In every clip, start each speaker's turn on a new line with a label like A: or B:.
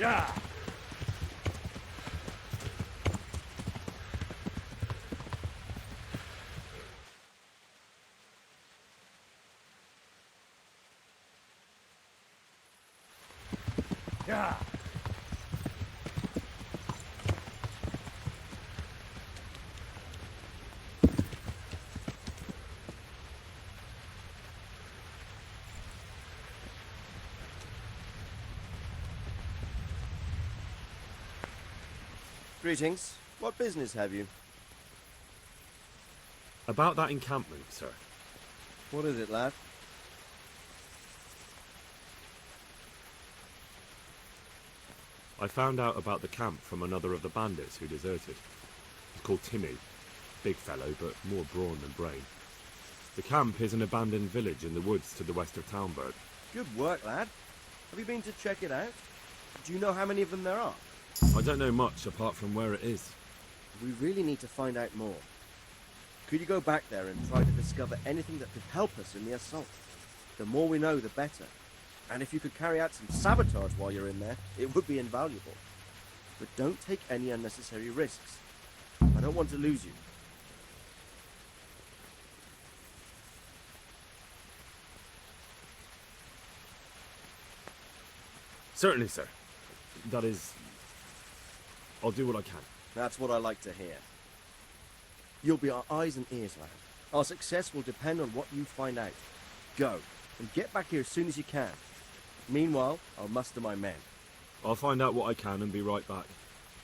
A: Yeah. Yeah.
B: Greetings. What business have you?
C: About that encampment, sir.
B: What is it, lad?
C: I found out about the camp from another of the bandits who deserted. He's called Timmy. Big fellow, but more brawn than brain. The camp is an abandoned village in the woods to the west of Townburg.
B: Good work, lad. Have you been to check it out? Do you know how many of them there are?
C: I don't know much apart from where it is.
B: We really need to find out more. Could you go back there and try to discover anything that could help us in the assault? The more we know, the better. And if you could carry out some sabotage while you're in there, it would be invaluable. But don't take any unnecessary risks. I don't want to lose you.
C: Certainly, sir. That is... I'll do what I can.
B: That's what I like to hear. You'll be our eyes and ears, lad. Our success will depend on what you find out. Go, and get back here as soon as you can. Meanwhile, I'll muster my men.
C: I'll find out what I can and be right back.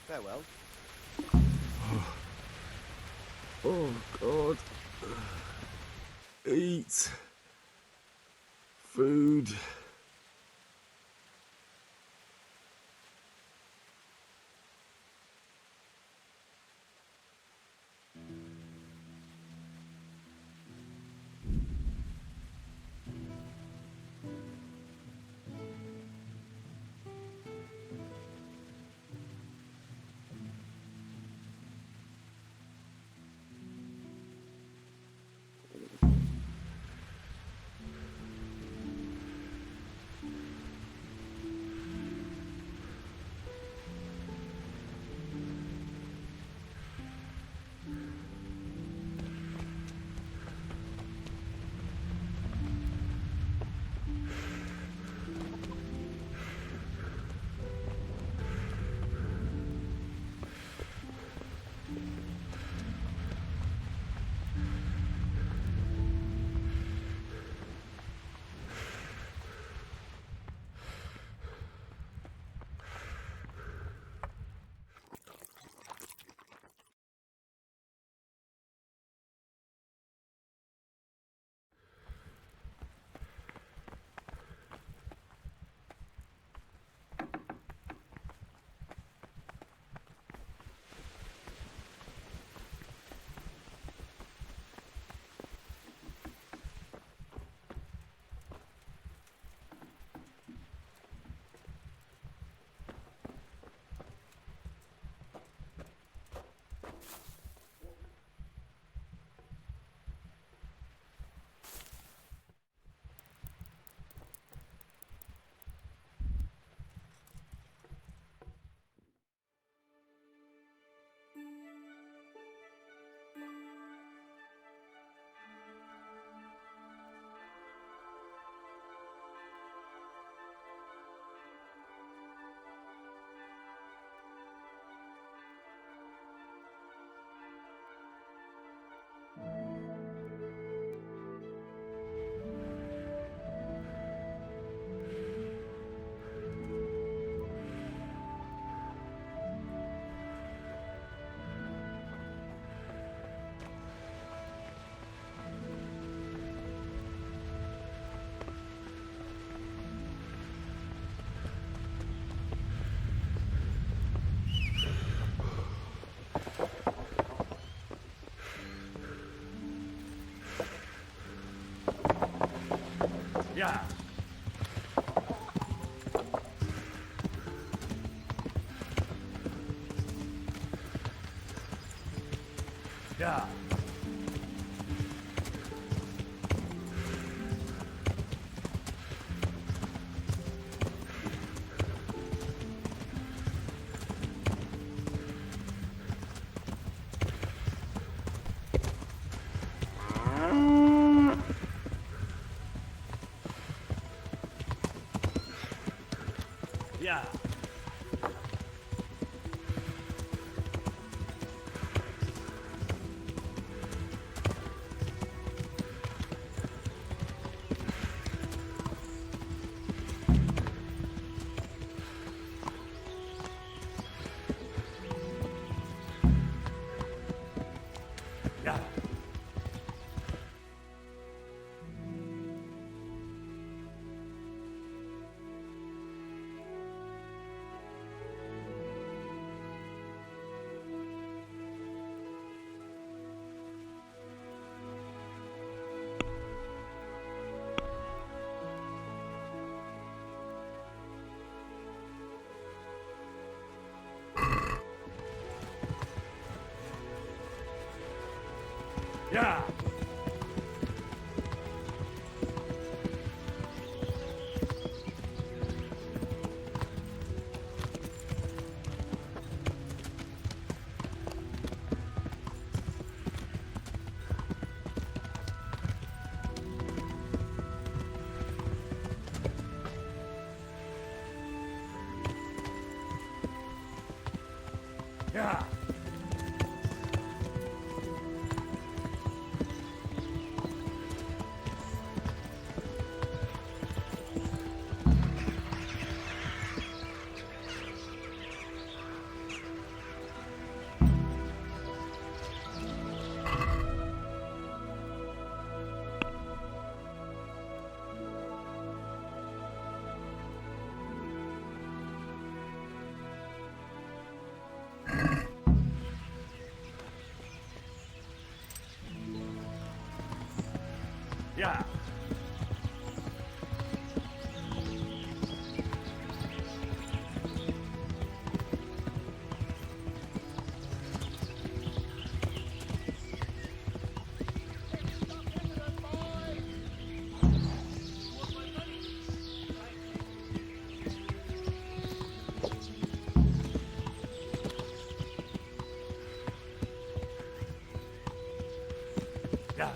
B: Farewell.
C: Oh, God. Eat. Food.
A: Yeah. Yeah. Yeah. Yeah. Yeah. Yeah.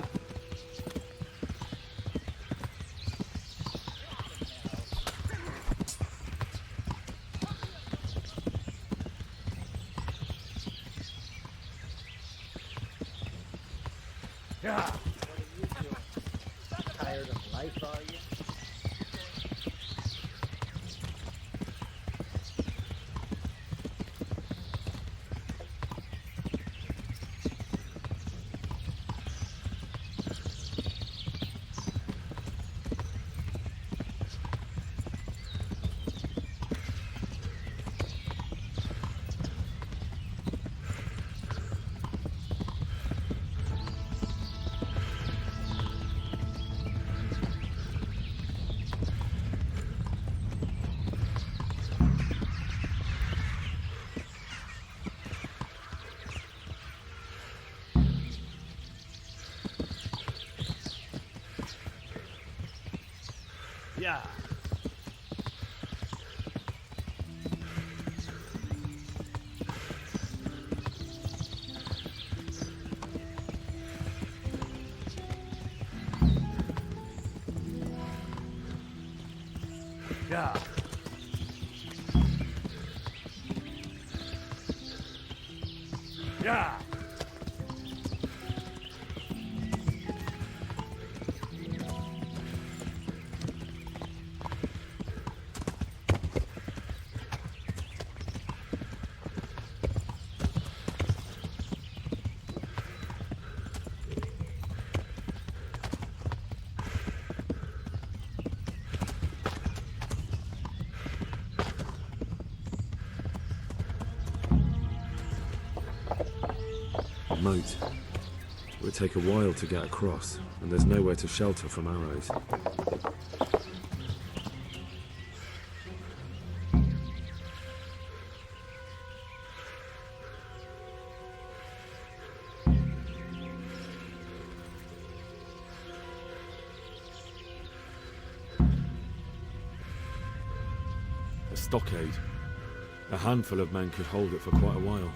A: Yeah.
D: Tired of life, are you?
A: Yeah. Yeah. Yeah.
C: A moat. It would take a while to get across, and there's nowhere to shelter from arrows. A stockade. A handful of men could hold it for quite a while.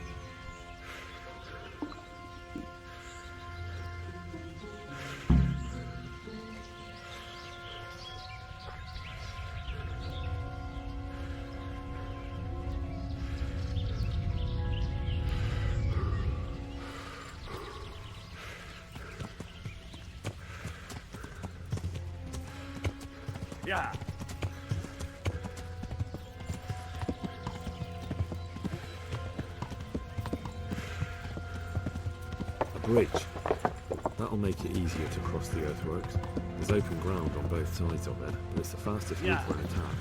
A: Yeah.
C: A bridge. That'll make it easier to cross the earthworks. There's open ground on both sides of it, and it's the fastest route for an attack.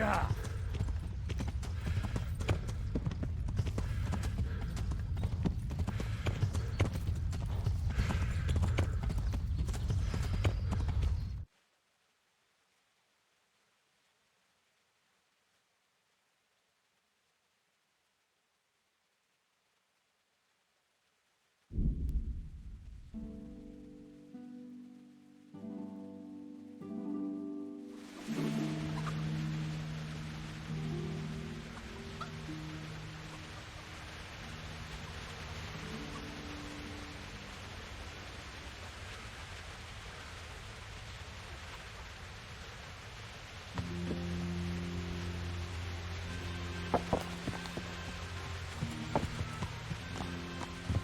A: Yeah.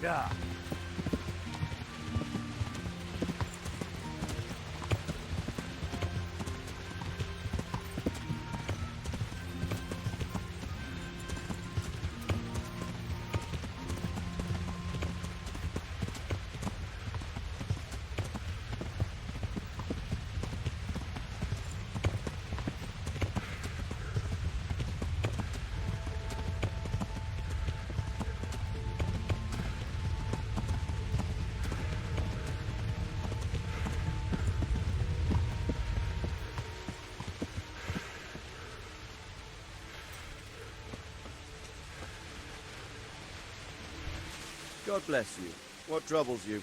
A: Yeah.
B: God bless you. What troubles you?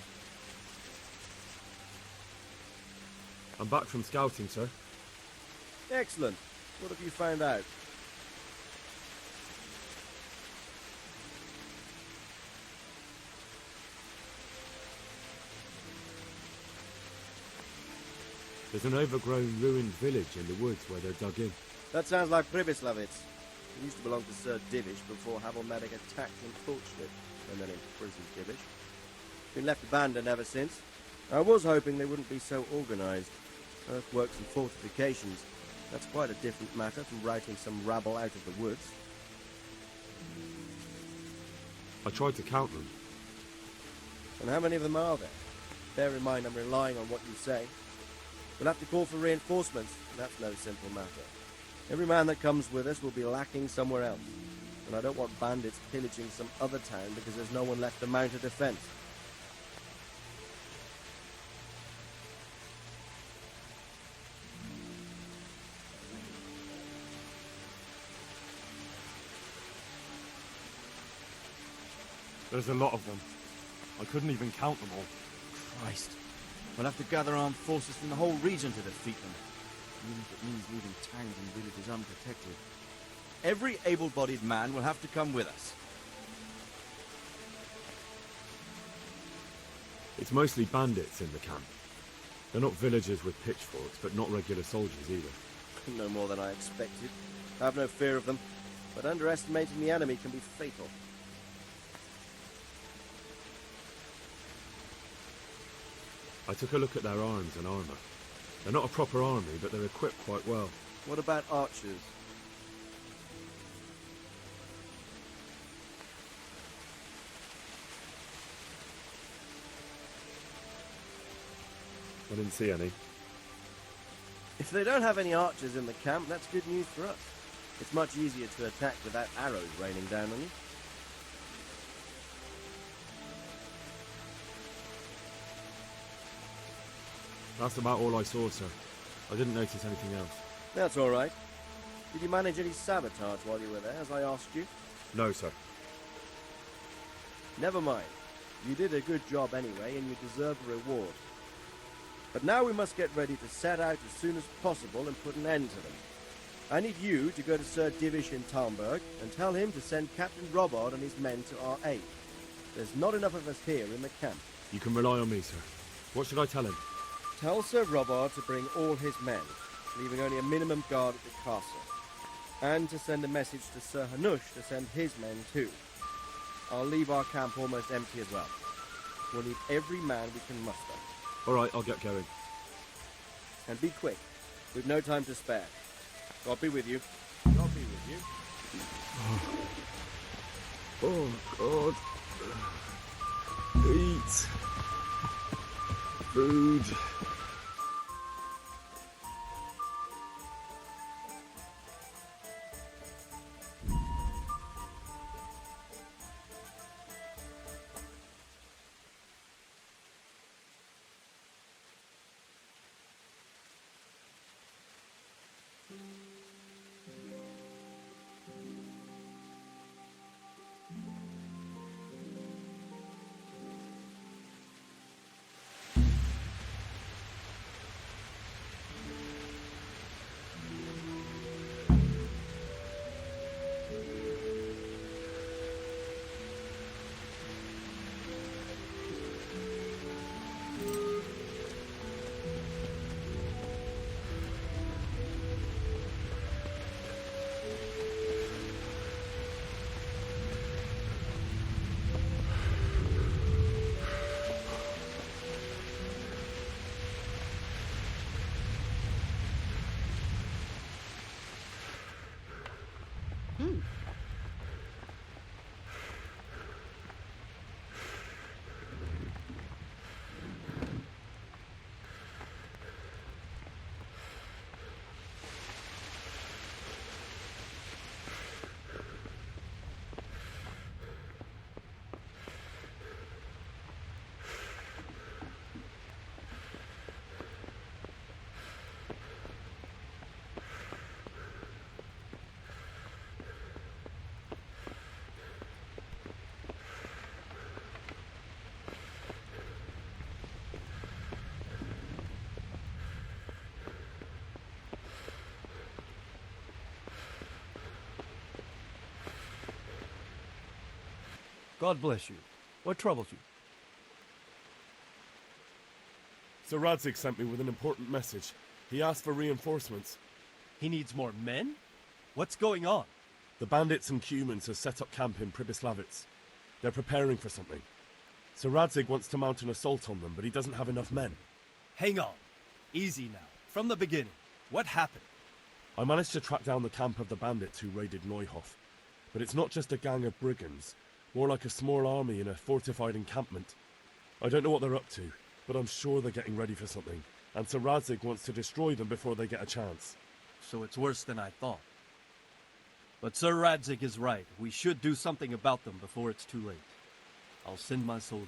C: I'm back from scouting, sir.
B: Excellent. What have you found out?
C: There's an overgrown, ruined village in the woods where they're dug in.
B: That sounds like Pribyslavitz. It used to belong to Sir Divish before Havelmedic attacked and torched it, and then imprisoned Divish. Been left abandoned ever since. I was hoping they wouldn't be so organised. Earthworks and fortifications. That's quite a different matter from routing some rabble out of the woods.
C: I tried to count them.
B: And how many of them are there? Bear in mind I'm relying on what you say. We'll have to call for reinforcements, and that's no simple matter. Every man that comes with us will be lacking somewhere else. And I don't want bandits pillaging some other town because there's no one left to mount a defence.
C: There's a lot of them. I couldn't even count them all.
D: Christ. We'll have to gather armed forces from the whole region to defeat them, even if it means leaving towns and villages unprotected. Every able-bodied man will have to come with us.
C: It's mostly bandits in the camp. They're not villagers with pitchforks, but not regular soldiers either.
B: No more than I expected. I have no fear of them, but underestimating the enemy can be fatal.
C: I took a look at their arms and armour. They're not a proper army, but they're equipped quite well.
B: What about archers?
C: I didn't see any.
B: If they don't have any archers in the camp, that's good news for us. It's much easier to attack without arrows raining down on you.
C: That's about all I saw, sir. I didn't notice anything else.
B: That's all right. Did you manage any sabotage while you were there, as I asked you?
C: No, sir.
B: Never mind. You did a good job anyway, and you deserve a reward. But now we must get ready to set out as soon as possible and put an end to them. I need you to go to Sir Divish in Talmberg and tell him to send Captain Robard and his men to our aid. There's not enough of us here in the camp.
C: You can rely on me, sir. What should I tell him?
B: Tell Sir Robard to bring all his men, leaving only a minimum guard at the castle. And to send a message to Sir Hanush to send his men too. I'll leave our camp almost empty as well. We'll need every man we can muster.
C: All right, I'll get going.
B: And be quick. We've no time to spare. God be with you. God be with you.
C: Oh, God. Eat. Food.
E: God bless you. What troubles you?
C: Sir Radzig sent me with an important message. He asked for reinforcements.
E: He needs more men? What's going on?
C: The bandits and humans have set up camp in Pribyslavitz. They're preparing for something. Sir Radzig wants to mount an assault on them, but he doesn't have enough men.
E: Hang on. Easy now. From the beginning. What happened?
C: I managed to track down the camp of the bandits who raided Neuhof. But it's not just a gang of brigands, more like a small army in a fortified encampment. I don't know what they're up to, but I'm sure they're getting ready for something, and Sir Radzig wants to destroy them before they get a chance.
E: So it's worse than I thought. But Sir Radzig is right. We should do something about them before it's too late. I'll send my soldiers.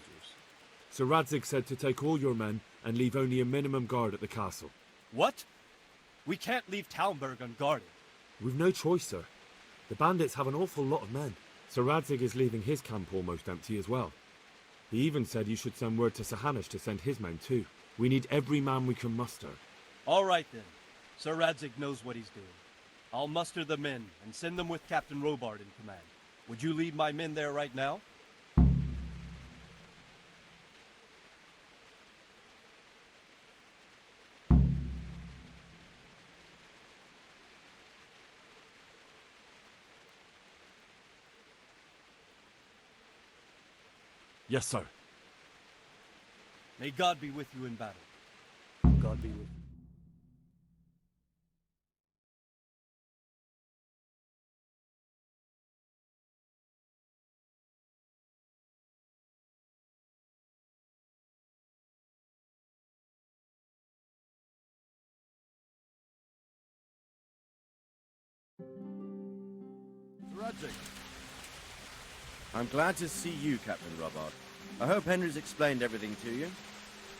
C: Sir Radzig said to take all your men and leave only a minimum guard at the castle.
E: What? We can't leave Talmberg unguarded.
C: We've no choice, sir. The bandits have an awful lot of men. Sir Radzig is leaving his camp almost empty as well. He even said you should send word to Sir Hanush to send his men too. We need every man we can muster.
E: All right then. Sir Radzig knows what he's doing. I'll muster the men and send them with Captain Robard in command. Would you lead my men there right now?
C: Yes, sir.
E: May God be with you in battle. God be with you.
D: Radzig.
B: I'm glad to see you, Captain Robard. I hope Henry's explained everything to you.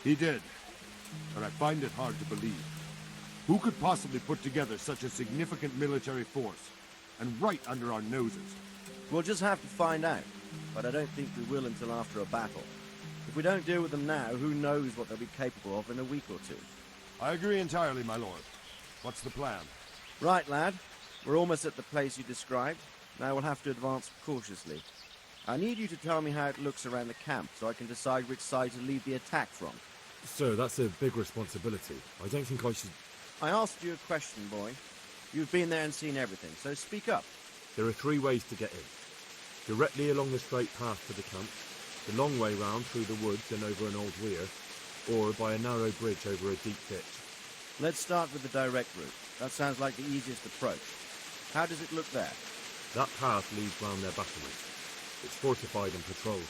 F: He did, but I find it hard to believe. Who could possibly put together such a significant military force, and right under our noses?
B: We'll just have to find out, but I don't think we will until after a battle. If we don't deal with them now, who knows what they'll be capable of in a week or two.
F: I agree entirely, my lord. What's the plan?
B: Right, lad. We're almost at the place you described. Now we'll have to advance cautiously. I need you to tell me how it looks around the camp so I can decide which side to lead the attack from.
C: Sir, that's a big responsibility. I don't think I should...
B: I asked you a question, boy. You've been there and seen everything, so speak up.
C: There are 3 ways to get in. Directly along the straight path to the camp, the long way round through the woods and over an old weir, or by a narrow bridge over a deep ditch.
B: Let's start with the direct route. That sounds like the easiest approach. How does it look there?
C: That path leads round their battlements. It's fortified and patrolled.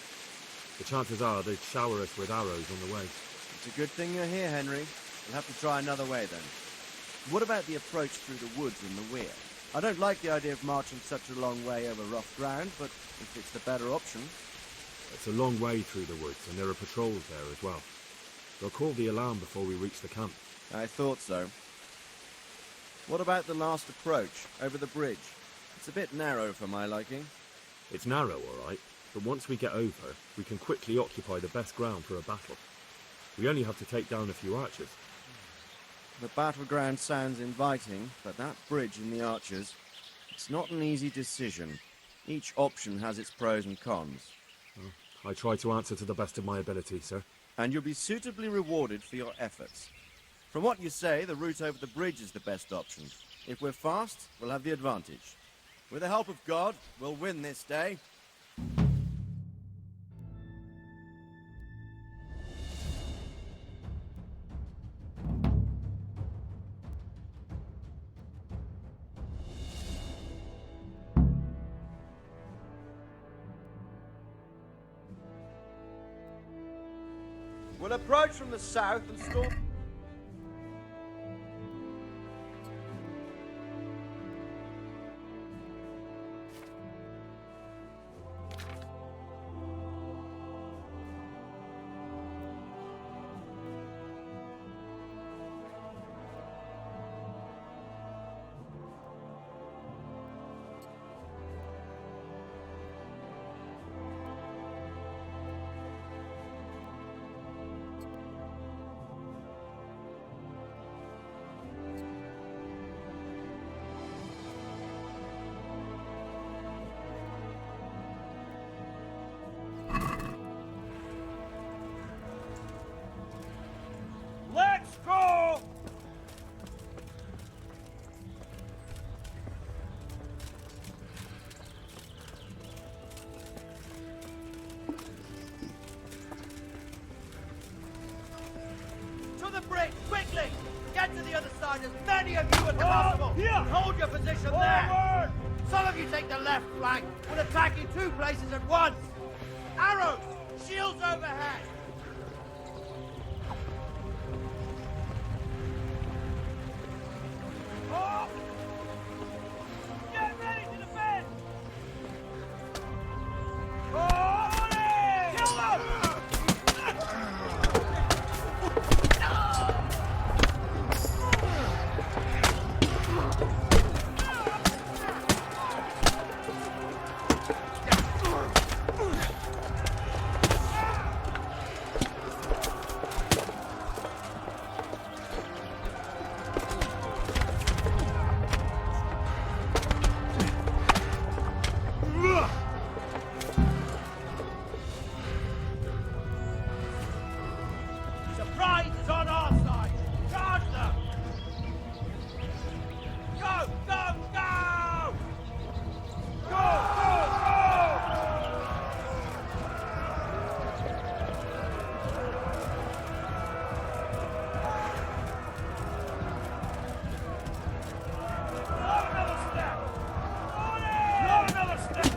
C: The chances are they'd shower us with arrows on the way.
B: It's a good thing you're here, Henry. We'll have to try another way then. What about the approach through the woods and the weir? I don't like the idea of marching such a long way over rough ground, but if it's the better option...
C: It's a long way through the woods, and there are patrols there as well. They'll call the alarm before we reach the camp.
B: I thought so. What about the last approach, over the bridge? It's a bit narrow for my liking.
C: It's narrow, all right, but once we get over, we can quickly occupy the best ground for a battle. We only have to take down a few archers.
B: The battleground sounds inviting, but that bridge and the archers, it's not an easy decision. Each option has its pros and cons.
C: I try to answer to the best of my ability, sir.
B: And you'll be suitably rewarded for your efforts. From what you say, the route over the bridge is the best option. If we're fast, we'll have the advantage. With the help of God, we'll win this day. We'll approach from the south and storm... it, quickly! Get to the other side, as many of you as possible! And hold your position there! Some of you take the left flank. We'll attack in 2 places at once! Arrows! Shields overhead!
A: Get ready to defend! Kill them!
B: Surprise is on our side! Charge them! Go, go, go! Go, go,
A: Not another step! Not another step!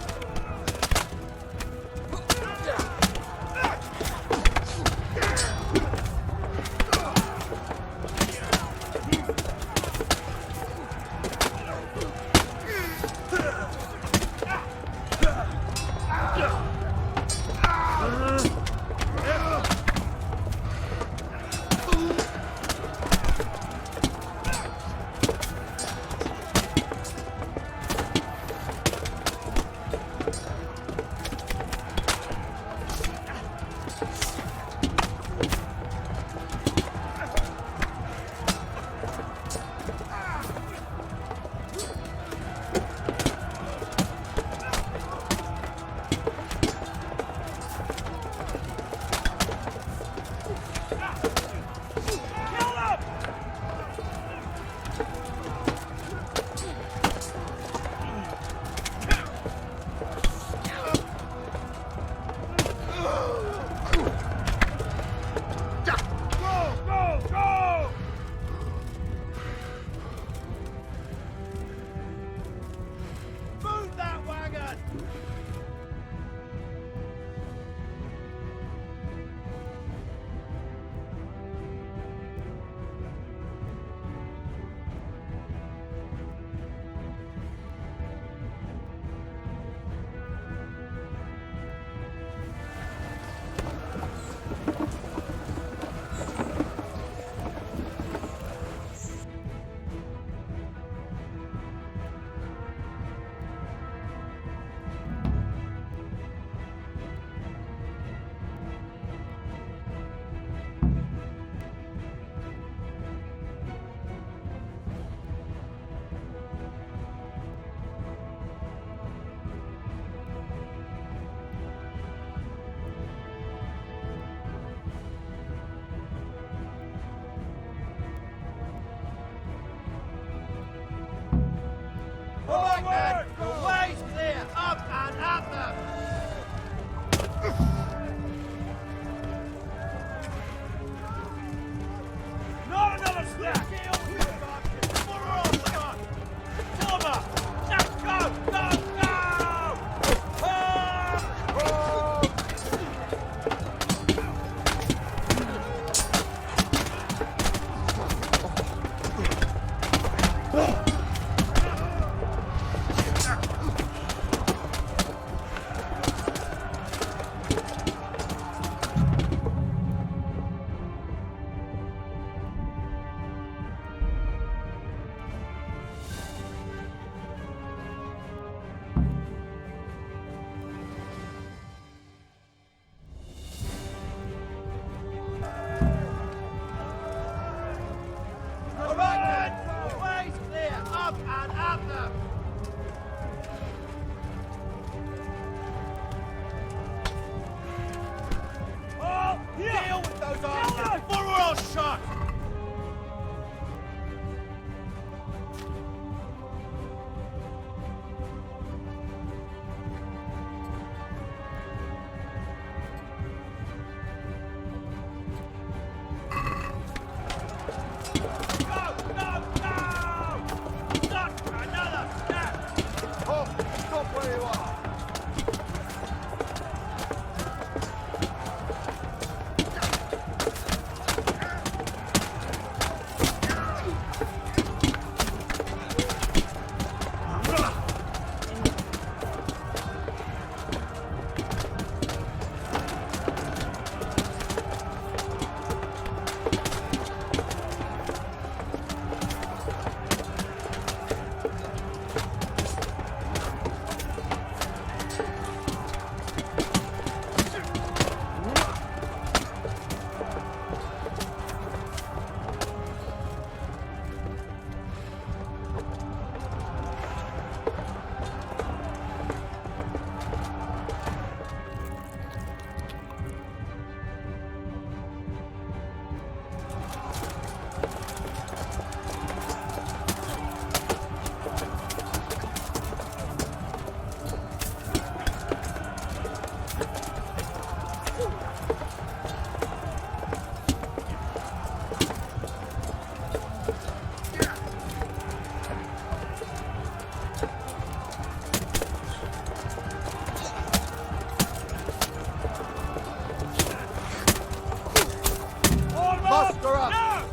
F: Muster up!
A: No!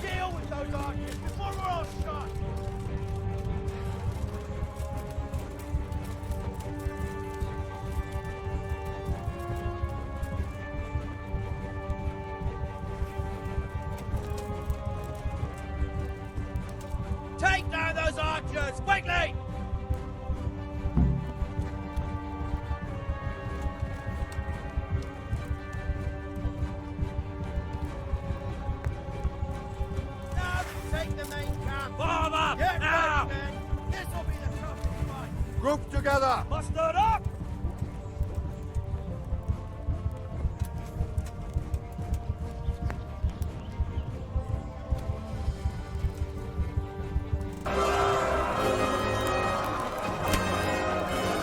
A: Deal with those archers before we're all shot! Take down those archers, quickly! Now take the main camp! Form up! Get now! Ready, men! This will be the toughest fight!
F: Group together!
A: Muster up!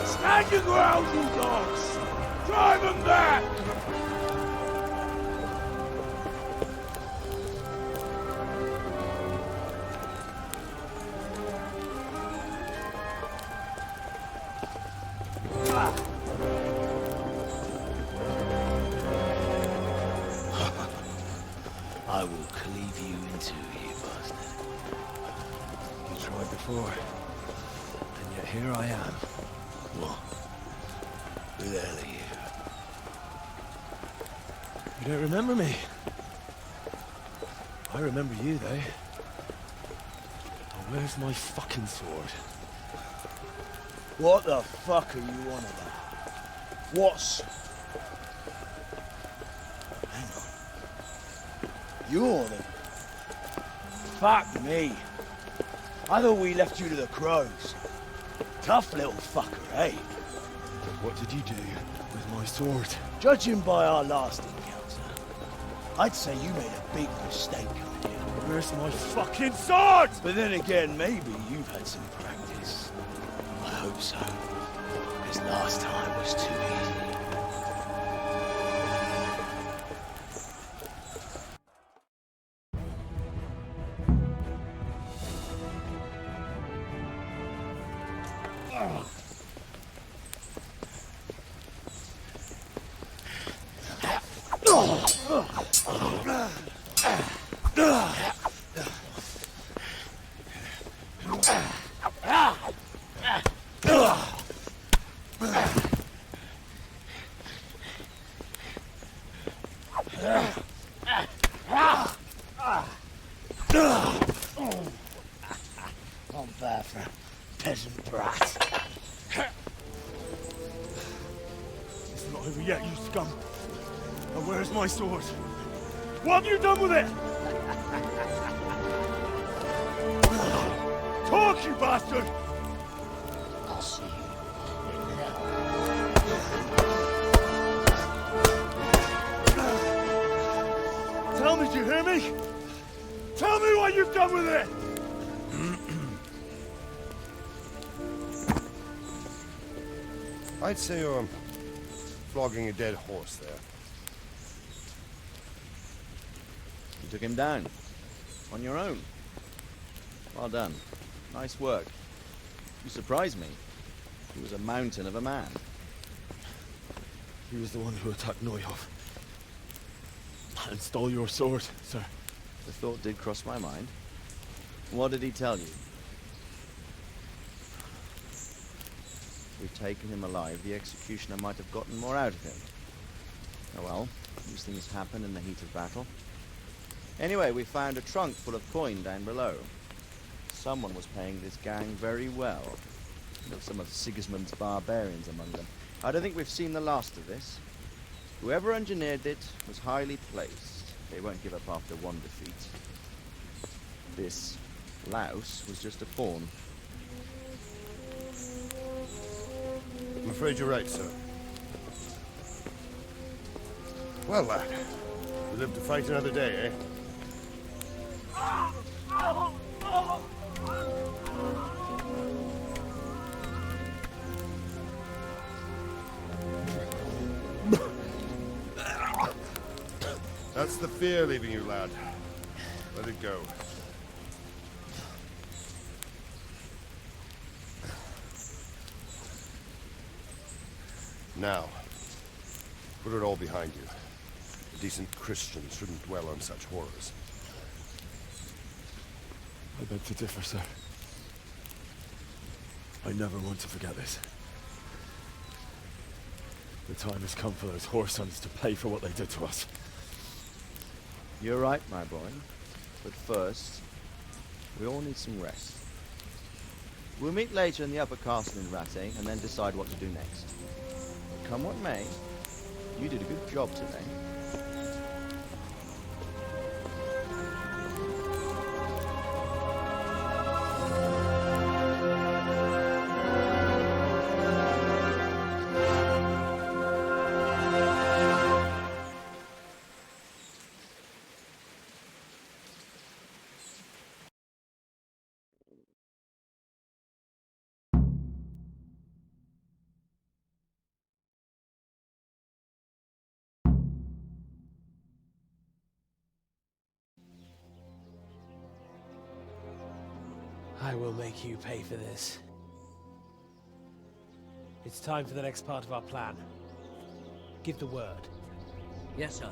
A: Stand your ground, you dogs! Drive them back!
G: I will cleave you in two, you bastard. You tried before, and yet here I am. What? Who the hell are you? You don't remember me? I remember you, though. Now, where's my fucking sword?
H: What the fuck are you on about? What's... Hang on. You're the... Fuck me. I thought we left you to the crows. Tough little fucker, eh?
G: What did you do with my sword?
H: Judging by our last encounter, I'd say you made a big mistake coming here.
G: Where's my fucking sword?
H: But then again, maybe you've had some practice. I hope so. Because last time was too easy. Not bad for a peasant brat.
G: It's not over yet, you scum. Now where's my sword? What have you done with it? Talk, you bastard!
H: I'll see you.
G: Tell me, do you hear me? Tell me what you've done with it!
F: I'd say you're flogging a dead horse there.
D: You took him down. On your own. Well done. Nice work. You surprised me. He was a mountain of a man.
G: He was the one who attacked Neuhoff. And stole your sword, sir.
D: The thought did cross my mind. What did he tell you? We've taken him alive. The executioner might have gotten more out of him. Oh well, these things happen in the heat of battle. Anyway, we found a trunk full of coin down below. Someone was paying this gang very well. With some of Sigismund's barbarians among them. I don't think we've seen the last of this. Whoever engineered it was highly placed. They won't give up after one defeat. This louse was just a pawn.
F: I'm afraid you're right, sir. Well, lad, we live to fight another day, eh? That's the fear leaving you, lad. Let it go. Now, put it all behind you.
I: Decent Christians shouldn't dwell on such horrors.
G: I beg to differ, sir. I never want to forget this. The time has come for those whoresons to pay for what they did to us.
D: You're right, my boy. But first, we all need some rest. We'll meet later in the upper castle in Rattay and then decide what to do next. But come what may, you did a good job today.
J: I will make you pay for this. It's time for the next part of our plan. Give the word.
B: Yes, sir.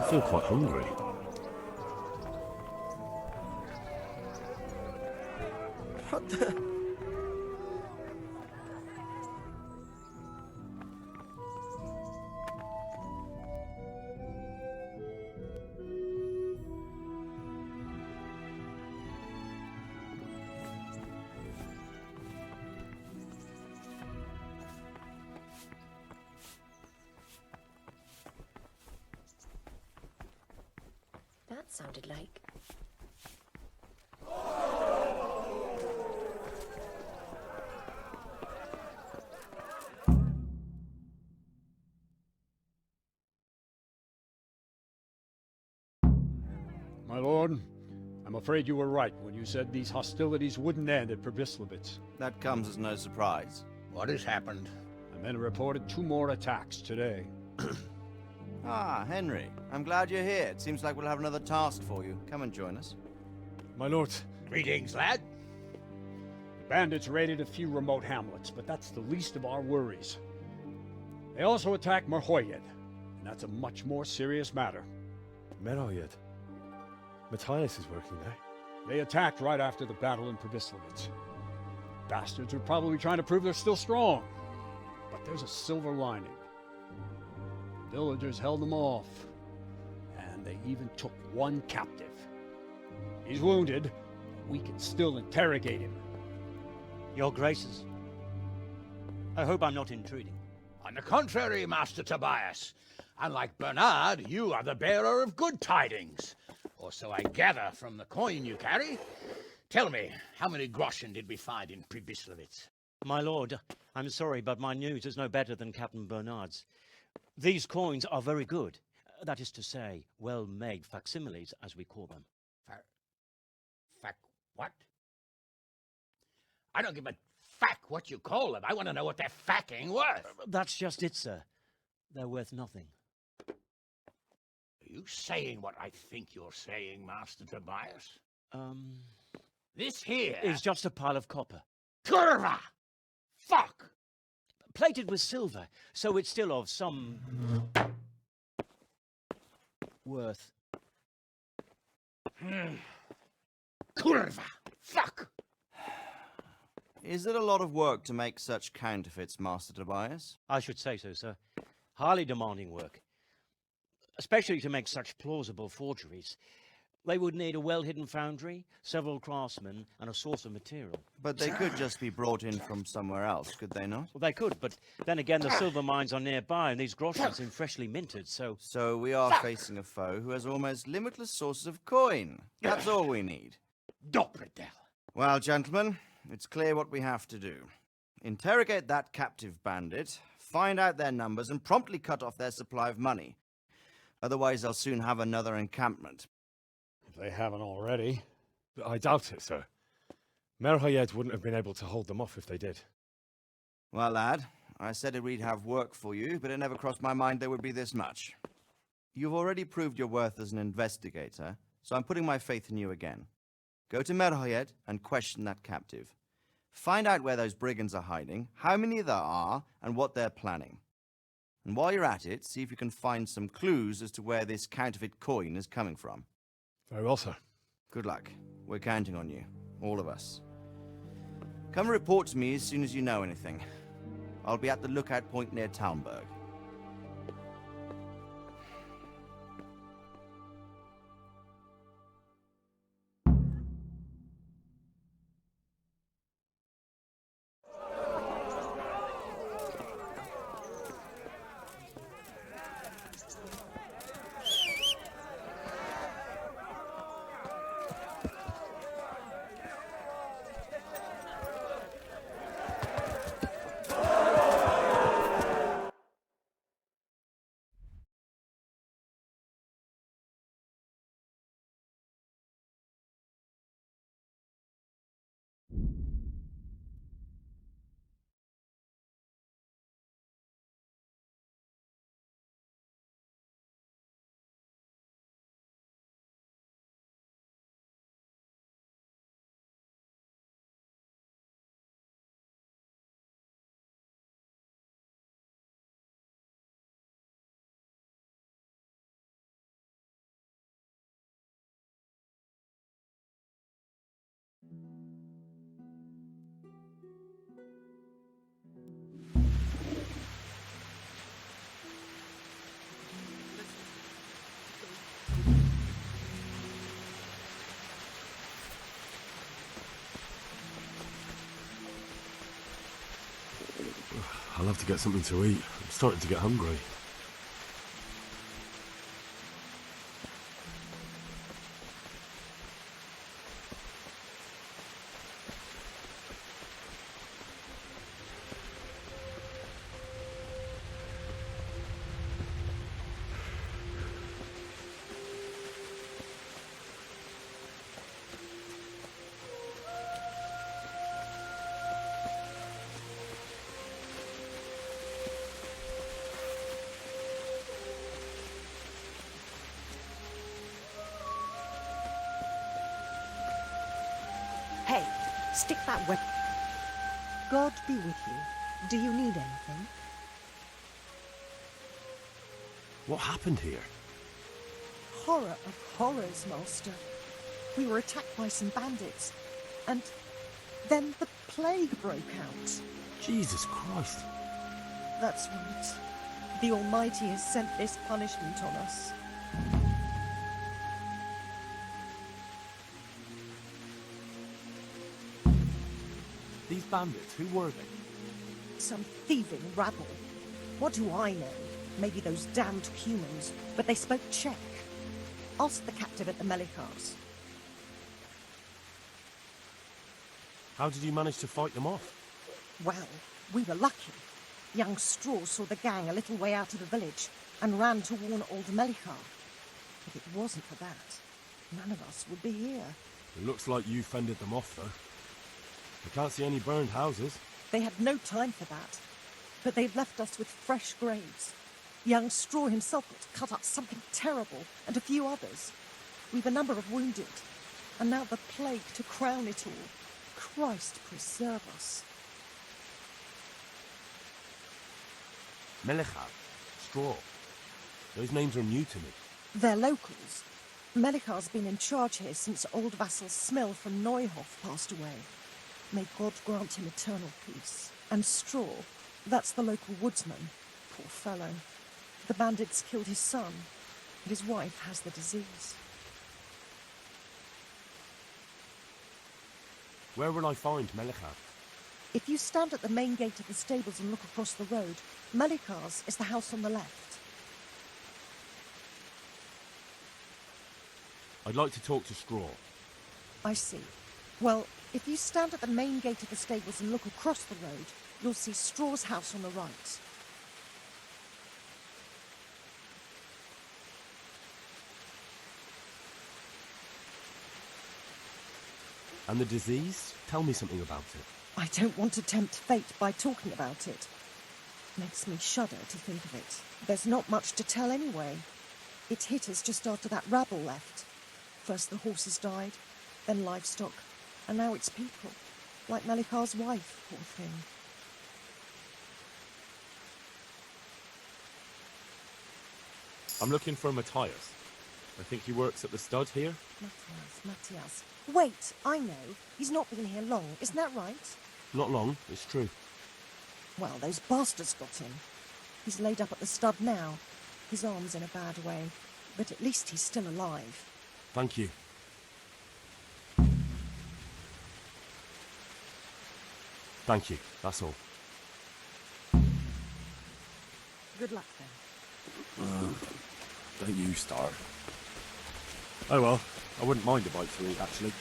C: I feel quite hungry.
B: What the?
K: That sounded like...
L: My lord, I'm afraid you were right when you said these hostilities wouldn't end at Pribyslavitz.
D: That comes as no surprise.
H: What has happened?
L: The men reported 2 more attacks today.
D: Ah, Henry. I'm glad you're here. It seems like we'll have another task for you. Come and join us.
G: My lord.
H: Greetings, lad.
L: The Bandits raided a few remote hamlets, but that's the least of our worries. They also attacked Merhoyed, and that's a much more serious matter.
C: Merhoyed? Matthias is working there.
L: They attacked right after the battle in Pribyslavitz. Bastards are probably trying to prove they're still strong. But there's a silver lining. Villagers held them off, and they even took one captive. He's wounded, but we can still interrogate him.
M: Your Graces, I hope I'm not intruding.
H: On the contrary, Master Tobias. Unlike Bernard, you are the bearer of good tidings. Or so I gather from the coin you carry. Tell me, how many groschen did we find in Pribyslavitz?
M: My lord, I'm sorry, but my news is no better than Captain Bernard's. These coins are very good. That is to say, well-made facsimiles, as we call them.
H: What? I don't give a what you call them. I want to know what they're facking worth.
M: That's just it, sir. They're worth nothing.
H: Are you saying what I think you're saying, Master Tobias? This here
M: is just a pile of copper.
H: Kurva! Fuck!
M: Plated with silver, so it's still of some worth.
H: Kurva! Fuck!
D: Is it a lot of work to make such counterfeits, Master Tobias?
M: I should say so, sir. Highly demanding work. Especially to make such plausible forgeries. They would need a well-hidden foundry, several craftsmen, and a source of material.
D: But they could just be brought in from somewhere else, could they not?
M: Well, they could, but then again, the silver mines are nearby, and these groschen seem freshly minted, so...
D: So we are facing a foe who has almost limitless sources of coin. That's all we need.
H: Dopredel.
D: Well, gentlemen, it's clear what we have to do. Interrogate that captive bandit, find out their numbers, and promptly cut off their supply of money. Otherwise, they'll soon have another encampment.
L: If they haven't already.
C: I doubt it, sir. Merhoyed wouldn't have been able to hold them off if they did.
D: Well, lad, I said we'd have work for you, but it never crossed my mind there would be this much. You've already proved your worth as an investigator, so I'm putting my faith in you again. Go to Merhoyed and question that captive. Find out where those brigands are hiding, how many there are, and what they're planning. And while you're at it, see if you can find some clues as to where this counterfeit coin is coming from.
C: Very well, sir.
D: Good luck. We're counting on you. All of us. Come report to me as soon as you know anything. I'll be at the lookout point near Talmberg.
C: I'll have to get something to eat. I'm starting to get hungry.
K: Hey, stick that weapon.
N: God be with you. Do you need anything?
G: What happened here?
N: Horror of horrors, Master. We were attacked by some bandits, and then the plague broke out.
G: Jesus Christ.
N: That's right. The Almighty has sent this punishment on us.
G: These bandits, who were they?
N: Some thieving rabble. What do I know? Maybe those damned humans, but they spoke Czech. Ask the captive at the Melikars.
G: How did you manage to fight them off?
N: Well, we were lucky. Young Straw saw the gang a little way out of the village and ran to warn old Melikar. If it wasn't for that, none of us would be here.
G: It looks like you fended them off, though. I can't see any burned houses.
N: They had no time for that, but they've left us with fresh graves. Young Straw himself got cut up something terrible, and a few others. We've a number of wounded, and now the plague to crown it all. Christ preserve us.
G: Melichar, Straw. Those names are new to me.
N: They're locals. Melikar's been in charge here since old vassal Smil from Neuhof passed away. May God grant him eternal peace. And Straw, that's the local woodsman. Poor fellow. The bandits killed his son, and his wife has the disease.
G: Where will I find Melichar?
N: If you stand at the main gate of the stables and look across the road, Melikar's is the house on the left.
G: I'd like to talk to Straw.
N: I see. Well, if you stand at the main gate of the stables and look across the road, you'll see Straw's house on the right.
G: And the disease? Tell me something about it.
N: I don't want to tempt fate by talking about it. Makes me shudder to think of it. There's not much to tell anyway. It hit us just after that rabble left. First the horses died, then livestock, and now it's people. Like Melikar's wife, poor thing.
C: I'm looking for Matthias. I think he works at the stud here.
N: Matthias. Wait, I know. He's not been here long, isn't that right?
G: Not long, it's true.
N: Well, those bastards got him. He's laid up at the stud now. His arm's in a bad way, but at least he's still alive.
G: Thank you. Thank you, that's all.
N: Good luck then.
C: Don't you start. Oh well, I wouldn't mind a bite to eat, actually.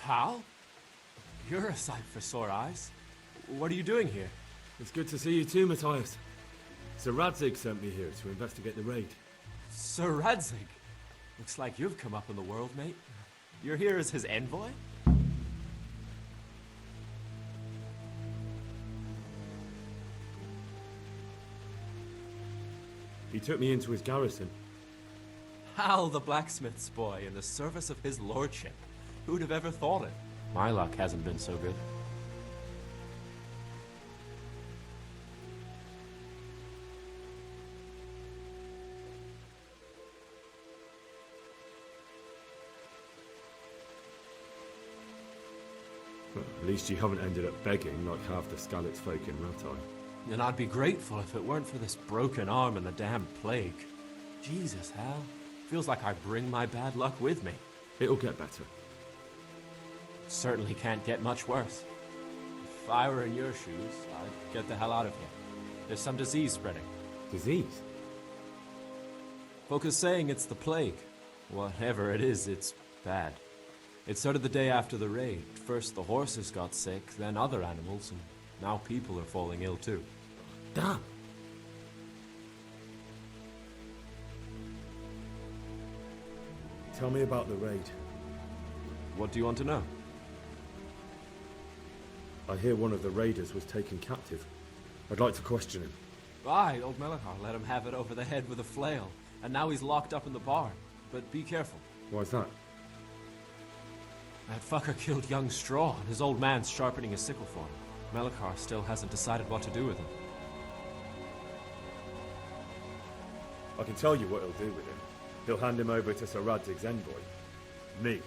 O: Hal? You're a sight for sore eyes. What are you doing here?
C: It's good to see you too, Matthias. Sir Radzig sent me here to investigate the raid.
O: Sir Radzig? Looks like you've come up in the world, mate. You're here as his envoy?
C: He took me into his garrison.
O: Hal the blacksmith's boy in the service of his lordship. Who'd have ever thought it? My luck hasn't been so good.
C: At least you haven't ended up begging like half the Skalitz folk in Ratai.
O: And I'd be grateful if it weren't for this broken arm and the damn plague. Jesus, Hal. Feels like I bring my bad luck with me.
C: It'll get better.
O: Certainly can't get much worse. If I were in your shoes, I'd get the hell out of here. There's some disease spreading.
C: Disease?
O: Folk is saying it's the plague. Whatever it is, it's bad. It started the day after the raid. First the horses got sick, then other animals, and now people are falling ill too.
C: Damn! Tell me about the raid.
O: What do you want to know?
C: I hear one of the raiders was taken captive. I'd like to question him.
O: Aye, old Melikar let him have it over the head with a flail, and now he's locked up in the barn. But be careful.
C: Why's that?
O: That fucker killed young Straw, and his old man's sharpening a sickle for him. Melikar still hasn't decided what to do with him.
C: I can tell you what he'll do with him. He'll hand him over to Sir Radzig's envoy. Me.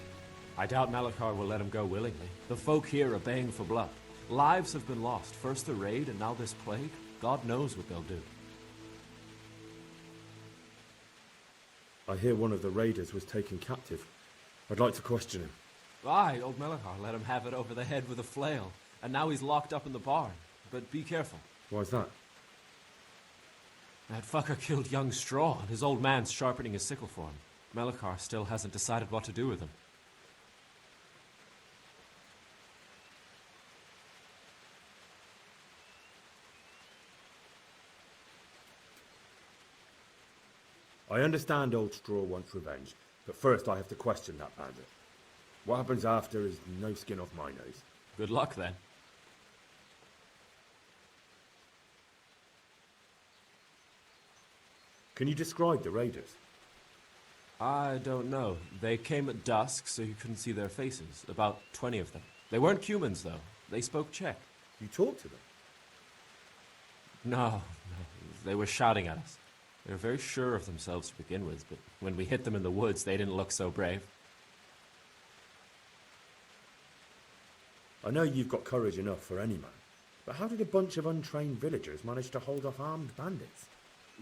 O: I doubt Melikar will let him go willingly. The folk here are baying for blood. Lives have been lost. First the raid, and now this plague. God knows what they'll do.
C: I hear one of the raiders was taken captive. I'd like to question him.
O: Aye, old Melikar let him have it over the head with a flail, and now he's locked up in the barn. But be careful.
C: Why's that?
O: That fucker killed young Straw, and his old man's sharpening his sickle for him. Melikar still hasn't decided what to do with him.
C: I understand old Straw wants revenge, but first I have to question that bandit. What happens after is no skin off my nose.
O: Good luck, then.
C: Can you describe the raiders?
O: I don't know. They came at dusk, so you couldn't see their faces. About 20 of them. They weren't humans, though. They spoke Czech.
C: You talked to them?
O: No. They were shouting at us. They were very sure of themselves to begin with, but when we hit them in the woods, they didn't look so brave.
C: I know you've got courage enough for any man, but how did a bunch of untrained villagers manage to hold off armed bandits?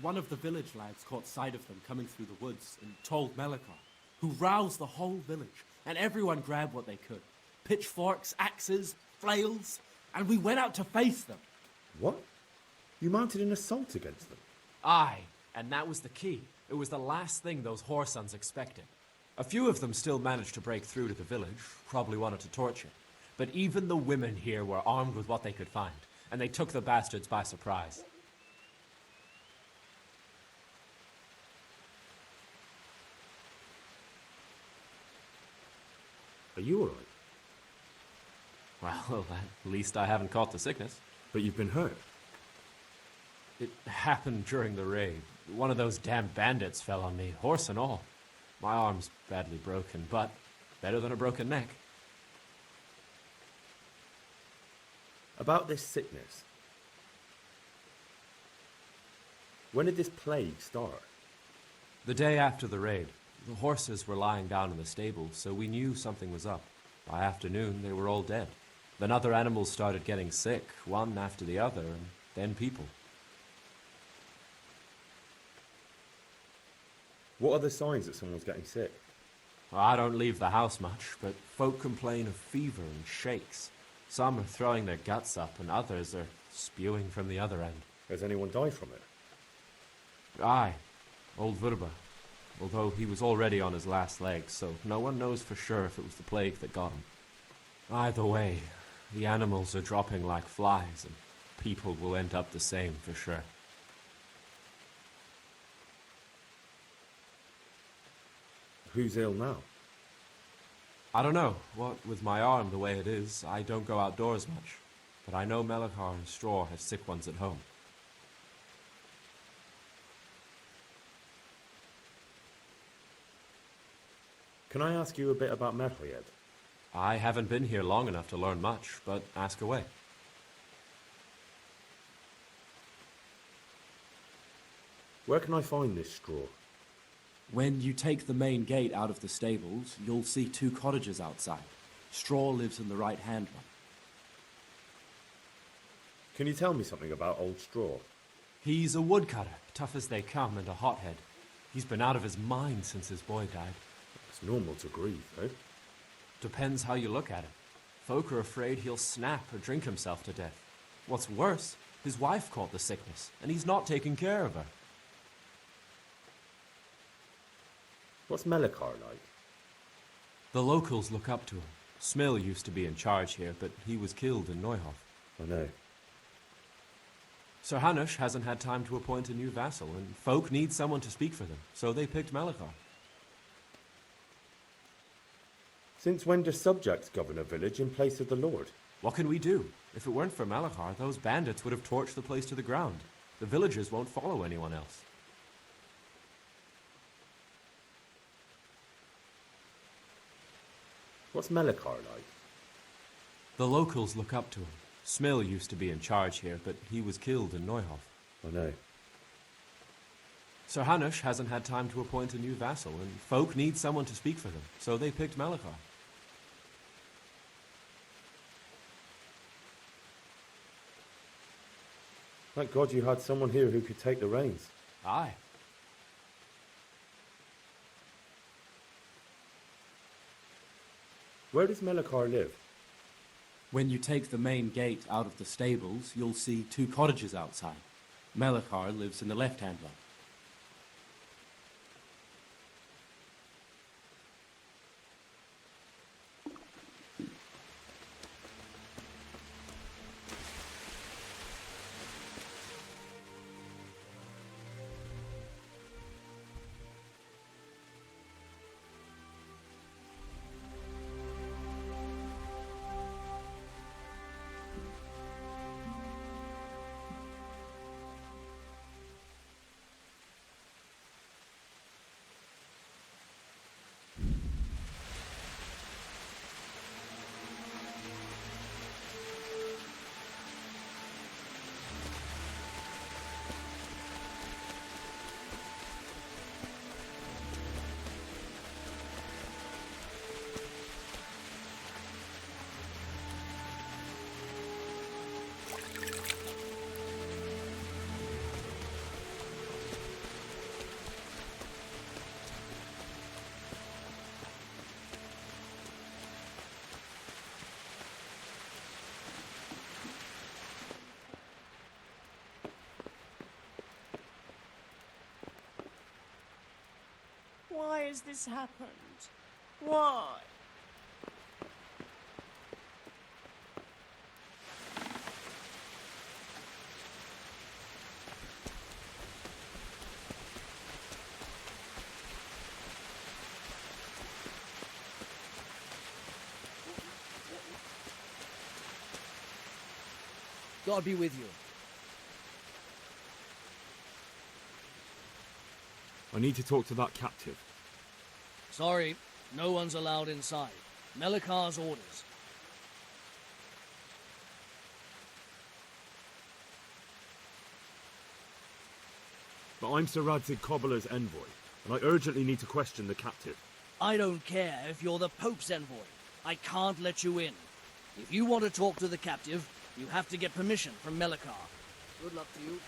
O: One of the village lads caught sight of them coming through the woods and told Melikar, who roused the whole village, and everyone grabbed what they could. Pitchforks, axes, flails, and we went out to face them.
C: What? You mounted an assault against them?
O: Aye, and that was the key. It was the last thing those whoresons expected. A few of them still managed to break through to the village, probably wanted to torture. But even the women here were armed with what they could find, and they took the bastards by surprise.
C: Are you alright?
O: Well, at least I haven't caught the sickness.
C: But you've been hurt?
O: It happened during the raid. One of those damn bandits fell on me, horse and all. My arm's badly broken, but better than a broken neck.
C: About this sickness. When did this plague start?
O: The day after the raid. The horses were lying down in the stable, so we knew something was up. By afternoon, they were all dead. Then other animals started getting sick, one after the other, and then people.
C: What are the signs that someone's getting sick?
O: Well, I don't leave the house much, but folk complain of fever and shakes. Some are throwing their guts up, and others are spewing from the other end.
C: Has anyone died from it?
O: Aye, old Vurba. Although he was already on his last legs, so no one knows for sure if it was the plague that got him. Either way, the animals are dropping like flies, and people will end up the same for sure.
C: Who's ill now?
O: I don't know. What with my arm the way it is, I don't go outdoors much. But I know Melikar and Straw have sick ones at home.
C: Can I ask you a bit about Merle yet?
O: I haven't been here long enough to learn much, but ask away.
C: Where can I find this Straw?
O: When you take the main gate out of the stables, you'll see 2 cottages outside. Straw lives in the right-hand one.
C: Can you tell me something about Old Straw?
O: He's a woodcutter, tough as they come and a hothead. He's been out of his mind since his boy died.
C: It's normal to grieve, eh?
O: Depends how you look at it. Folk are afraid he'll snap or drink himself to death. What's worse, his wife caught the sickness, and he's not taking care of her.
C: What's Melikar like?
O: The locals look up to him. Smill used to be in charge here, but he was killed in Neuhof.
C: I know.
O: Sir Hanush hasn't had time to appoint a new vassal, and folk need someone to speak for them, so they picked Melikar.
C: Since when do subjects govern a village in place of the lord?
O: What can we do? If it weren't for Melikar, those bandits would have torched the place to the ground. The villagers won't follow anyone else.
C: What's Melikar like?
O: The locals look up to him. Smill used to be in charge here, but he was killed in Neuhof.
C: I know.
O: Sir Hanush hasn't had time to appoint a new vassal, and folk need someone to speak for them, so they picked Melikar.
C: Thank God you had someone here who could take the reins.
O: Aye.
C: Where does Melikar live?
P: When you take the main gate out of the stables, you'll see 2 cottages outside. Melikar lives in the left-hand one.
N: Why has this happened? Why?
Q: God be with you.
C: I need to talk to that captive.
Q: Sorry, no one's allowed inside. Melikar's orders.
C: But I'm Sir Radzig Cobbler's envoy, and I urgently need to question the captive.
Q: I don't care if you're the Pope's envoy. I can't let you in. If you want to talk to the captive, you have to get permission from Melikar. Good luck to you.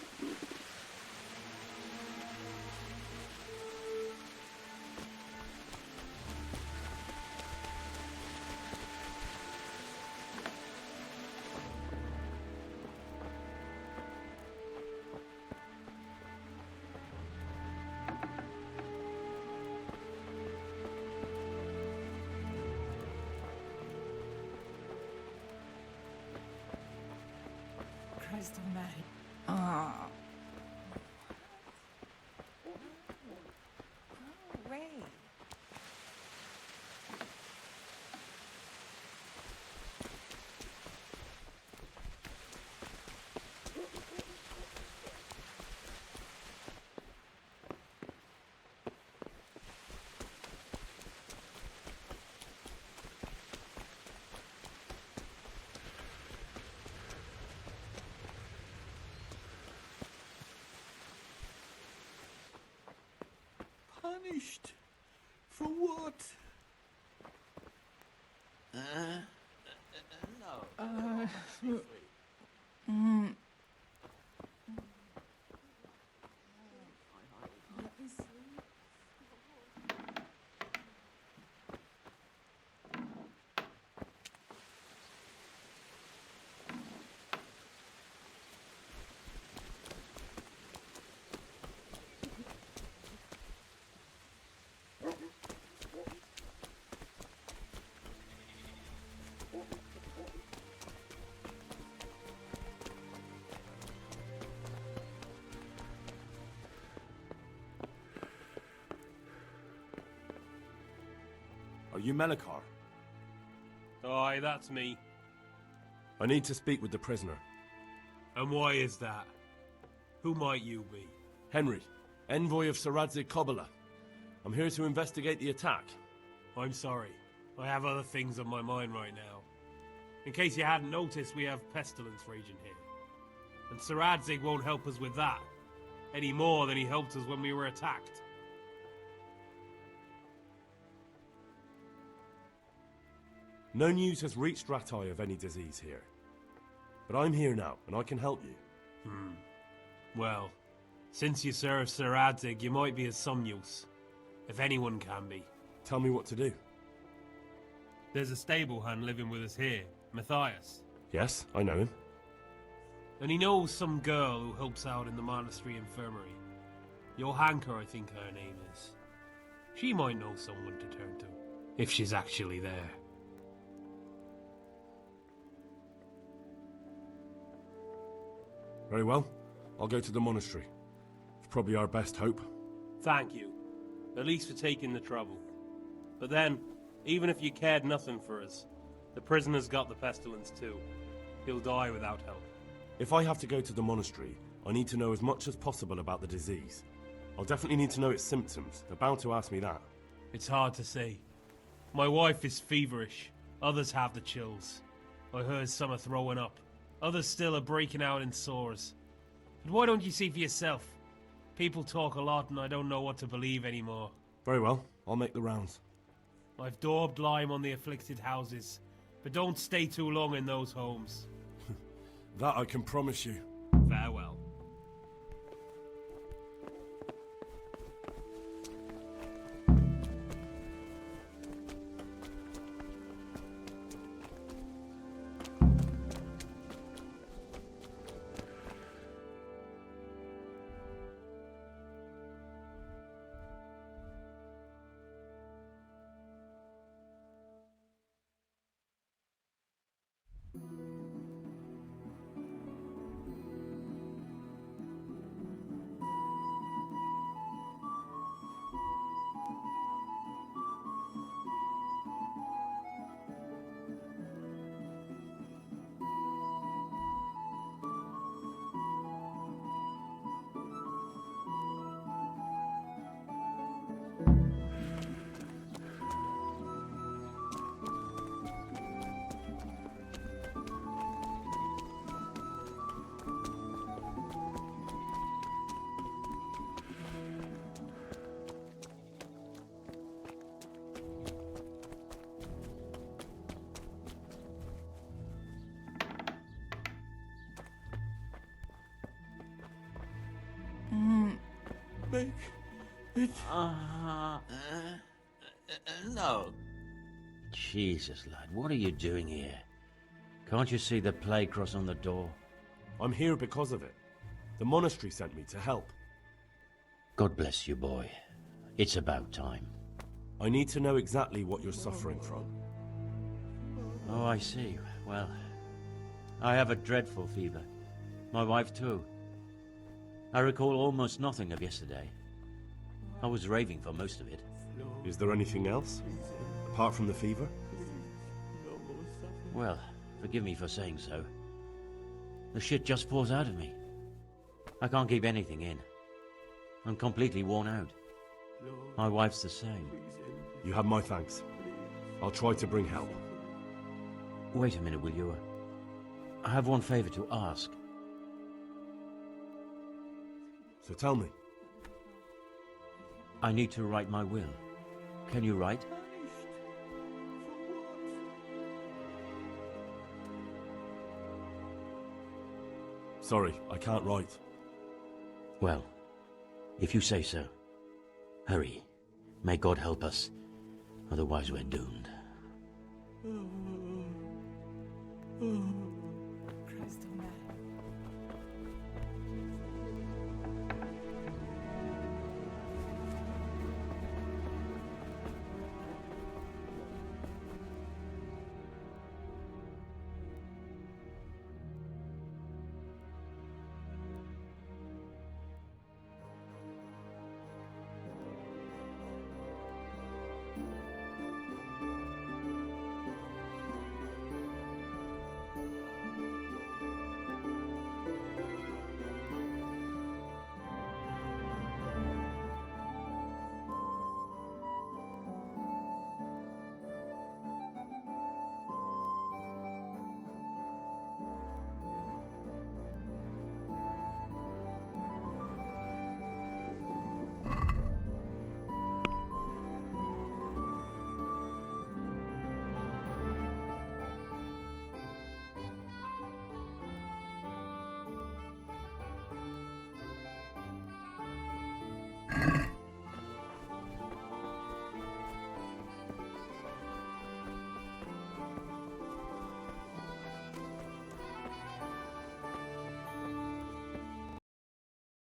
N: Christ almighty. Ah. Go away.
H: Punished? For what?
G: No.
I: you Melikar?
R: Aye, that's me.
I: I need to speak with the prisoner.
R: And why is that? Who might you be?
I: Henry, envoy of Sir Radzig Kobyla. I'm here to investigate the attack.
R: I'm sorry. I have other things on my mind right now. In case you hadn't noticed, we have pestilence raging here. And Sir Radzig won't help us with that, any more than he helped us when we were attacked.
I: No news has reached Ratai of any disease here. But I'm here now, and I can help you.
R: Well, since you serve Sir Radzig, you might be of some use. If anyone can be.
I: Tell me what to do.
R: There's a stable hand living with us here, Matthias.
I: Yes, I know him.
R: And he knows some girl who helps out in the monastery infirmary. Johanka, I think her name is. She might know someone to turn to, if she's actually there.
I: Very well. I'll go to the monastery. It's probably our best hope.
R: Thank you. At least for taking the trouble. But then, even if you cared nothing for us, the prisoner's got the pestilence too. He'll die without help.
I: If I have to go to the monastery, I need to know as much as possible about the disease. I'll definitely need to know its symptoms. They're bound to ask me that.
R: It's hard to say. My wife is feverish. Others have the chills. I heard some are throwing up. Others still are breaking out in sores. But why don't you see for yourself? People talk a lot and I don't know what to believe anymore.
I: Very well. I'll make the rounds.
R: I've daubed lime on the afflicted houses, but don't stay too long in those homes.
I: That I can promise you.
R: Farewell.
G: Make it. No.
M: Jesus, lad, what are you doing here? Can't you see the plague cross on the door?
I: I'm here because of it. The monastery sent me to help.
M: God bless you, boy. It's about time.
I: I need to know exactly what you're suffering from.
M: Oh, I see. Well, I have a dreadful fever. My wife, too. I recall almost nothing of yesterday. I was raving for most of it.
I: Is there anything else? Apart from the fever?
M: Well, forgive me for saying so. The shit just pours out of me. I can't keep anything in. I'm completely worn out. My wife's the same.
I: You have my thanks. I'll try to bring help.
M: Wait a minute, will you? I have one favor to ask.
I: So tell me.
M: I need to write my will. Can you write?
I: Sorry, I can't write.
M: Well, if you say so. Hurry. May God help us. Otherwise we're doomed.